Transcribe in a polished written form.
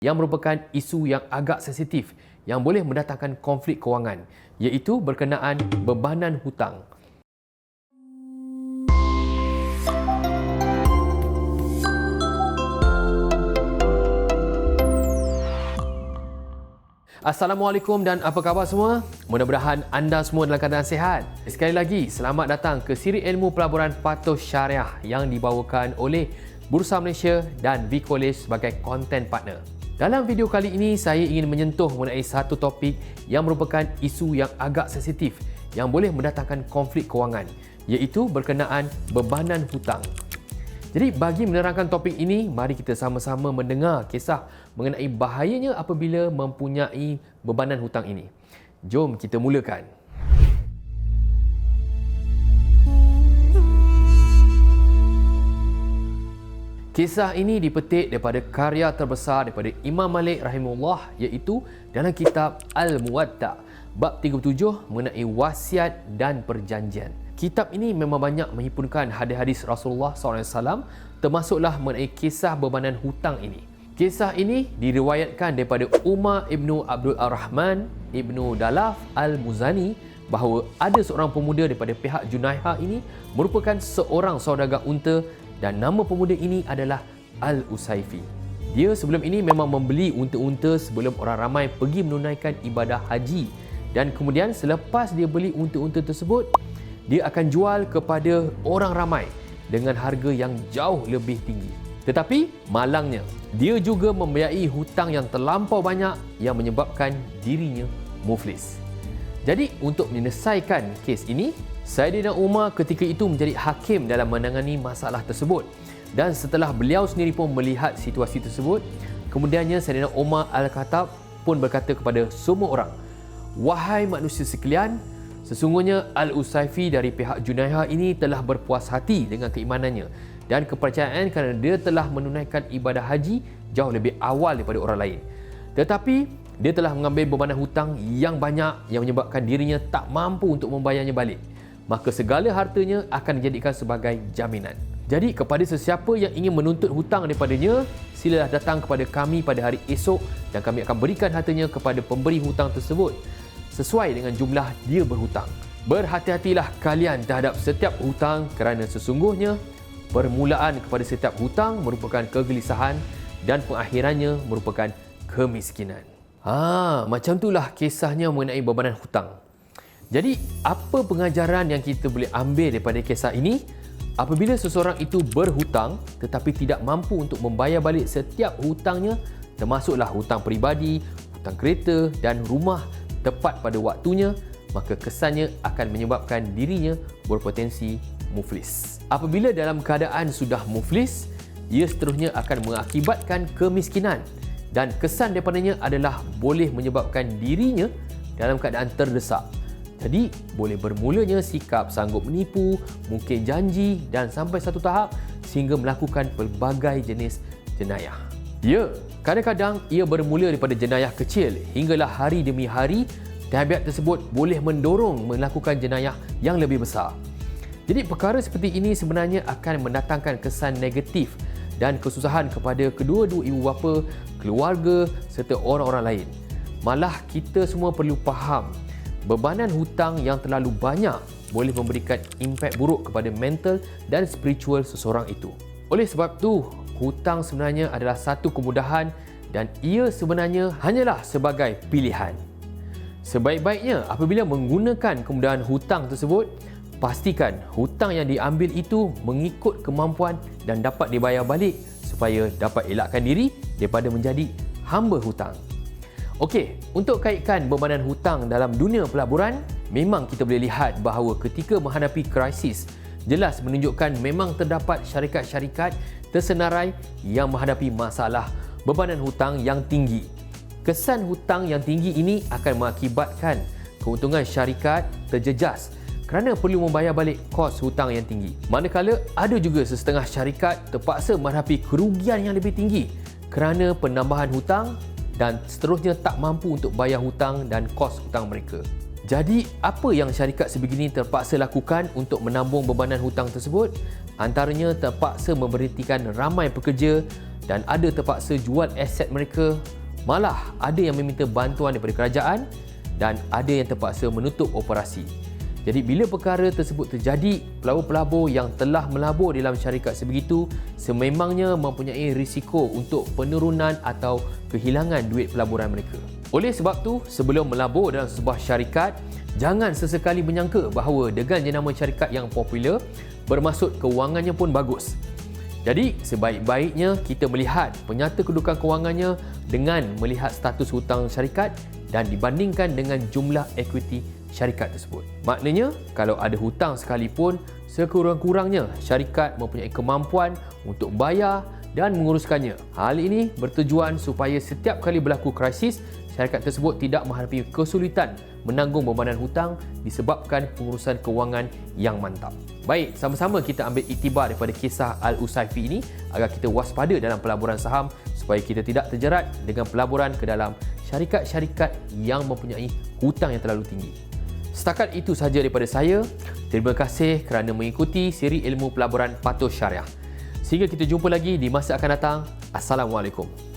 yang merupakan isu yang agak sensitif yang boleh mendatangkan konflik kewangan, iaitu berkenaan bebanan hutang. Assalamualaikum dan apa khabar semua? Mudah-mudahan anda semua dalam keadaan sihat. Sekali lagi, selamat datang ke siri ilmu pelaburan patuh syariah yang dibawakan oleh Bursa Malaysia dan V-College sebagai content partner. Dalam video kali ini, saya ingin menyentuh mengenai satu topik yang merupakan isu yang agak sensitif yang boleh mendatangkan konflik kewangan, iaitu berkenaan bebanan hutang. Jadi bagi menerangkan topik ini, mari kita sama-sama mendengar kisah mengenai bahayanya apabila mempunyai bebanan hutang ini. Jom kita mulakan. Kisah ini dipetik daripada karya terbesar daripada Imam Malik rahimahullah, iaitu dalam kitab Al-Muwatta, bab 37 mengenai wasiat dan perjanjian. Kitab ini memang banyak menghimpunkan hadis-hadis Rasulullah SAW, termasuklah mengenai kisah bebanan hutang ini. Kisah ini diriwayatkan daripada Umar ibnu Abdul Ar-Rahman ibnu Dalaf Al-Muzani bahawa ada seorang pemuda daripada pihak Junaiha ini merupakan seorang saudagar unta dan nama pemuda ini adalah Al-Usaifi. Dia sebelum ini memang membeli unta-unta sebelum orang ramai pergi menunaikan ibadah haji, dan kemudian selepas dia beli unta-unta tersebut, dia akan jual kepada orang ramai dengan harga yang jauh lebih tinggi. Tetapi malangnya, dia juga membiayai hutang yang terlampau banyak yang menyebabkan dirinya muflis. Jadi untuk menyelesaikan kes ini, Saidina Umar ketika itu menjadi hakim dalam menangani masalah tersebut, dan setelah beliau sendiri pun melihat situasi tersebut, kemudiannya Saidina Umar Al-Khattab pun berkata kepada semua orang, "Wahai manusia sekalian, sesungguhnya Al-Usaifi dari pihak Junaiha ini telah berpuas hati dengan keimanannya dan kepercayaan kerana dia telah menunaikan ibadah haji jauh lebih awal daripada orang lain. Tetapi dia telah mengambil bebanan hutang yang banyak yang menyebabkan dirinya tak mampu untuk membayarnya balik. Maka segala hartanya akan dijadikan sebagai jaminan. Jadi kepada sesiapa yang ingin menuntut hutang daripadanya, silalah datang kepada kami pada hari esok dan kami akan berikan hartanya kepada pemberi hutang tersebut sesuai dengan jumlah dia berhutang. Berhati-hatilah kalian terhadap setiap hutang kerana sesungguhnya permulaan kepada setiap hutang merupakan kegelisahan dan pengakhirannya merupakan kemiskinan." Macam itulah kisahnya mengenai bebanan hutang. Jadi, apa pengajaran yang kita boleh ambil daripada kisah ini? Apabila seseorang itu berhutang tetapi tidak mampu untuk membayar balik setiap hutangnya, termasuklah hutang peribadi, hutang kereta dan rumah tepat pada waktunya, maka kesannya akan menyebabkan dirinya berpotensi muflis. Apabila dalam keadaan sudah muflis, ia seterusnya akan mengakibatkan kemiskinan, dan kesan daripadanya adalah boleh menyebabkan dirinya dalam keadaan terdesak. Jadi, boleh bermulanya sikap sanggup menipu, mungkin janji dan sampai satu tahap sehingga melakukan pelbagai jenis jenayah. Ya, kadang-kadang ia bermula daripada jenayah kecil hinggalah hari demi hari tabiat tersebut boleh mendorong melakukan jenayah yang lebih besar. Jadi, perkara seperti ini sebenarnya akan mendatangkan kesan negatif dan kesusahan kepada kedua-dua ibu bapa, keluarga serta orang-orang lain. Malah kita semua perlu faham, bebanan hutang yang terlalu banyak boleh memberikan impak buruk kepada mental dan spiritual seseorang itu. Oleh sebab itu, hutang sebenarnya adalah satu kemudahan dan ia sebenarnya hanyalah sebagai pilihan. Sebaik-baiknya apabila menggunakan kemudahan hutang tersebut, pastikan hutang yang diambil itu mengikut kemampuan dan dapat dibayar balik supaya dapat elakkan diri daripada menjadi hamba hutang. Okey, untuk kaitkan bebanan hutang dalam dunia pelaburan, memang kita boleh lihat bahawa ketika menghadapi krisis, jelas menunjukkan memang terdapat syarikat-syarikat tersenarai yang menghadapi masalah bebanan hutang yang tinggi. Kesan hutang yang tinggi ini akan mengakibatkan keuntungan syarikat terjejas kerana perlu membayar balik kos hutang yang tinggi. Manakala ada juga setengah syarikat terpaksa menghadapi kerugian yang lebih tinggi kerana penambahan hutang dan seterusnya tak mampu untuk bayar hutang dan kos hutang mereka. Jadi, apa yang syarikat sebegini terpaksa lakukan untuk menambung bebanan hutang tersebut? Antaranya terpaksa memberhentikan ramai pekerja dan ada terpaksa jual aset mereka, malah ada yang meminta bantuan daripada kerajaan dan ada yang terpaksa menutup operasi. Jadi bila perkara tersebut terjadi, pelabur-pelabur yang telah melabur dalam syarikat sebegitu sememangnya mempunyai risiko untuk penurunan atau kehilangan duit pelaburan mereka. Oleh sebab tu, sebelum melabur dalam sebuah syarikat, jangan sesekali menyangka bahawa dengan jenama syarikat yang popular, bermaksud kewangannya pun bagus. Jadi, sebaik-baiknya kita melihat penyata kedudukan kewangannya dengan melihat status hutang syarikat dan dibandingkan dengan jumlah equity syarikat tersebut. Maknanya, kalau ada hutang sekalipun, sekurang-kurangnya syarikat mempunyai kemampuan untuk bayar dan menguruskannya. Hal ini bertujuan supaya setiap kali berlaku krisis, syarikat tersebut tidak menghadapi kesulitan menanggung bebanan hutang disebabkan pengurusan kewangan yang mantap. Baik, sama-sama kita ambil iktibar daripada kisah Al-Usaifi ini agar kita waspada dalam pelaburan saham supaya kita tidak terjerat dengan pelaburan ke dalam syarikat-syarikat yang mempunyai hutang yang terlalu tinggi. Setakat itu sahaja daripada saya. Terima kasih kerana mengikuti siri ilmu pelaburan Patuh Syariah. Sehingga kita jumpa lagi di masa akan datang. Assalamualaikum.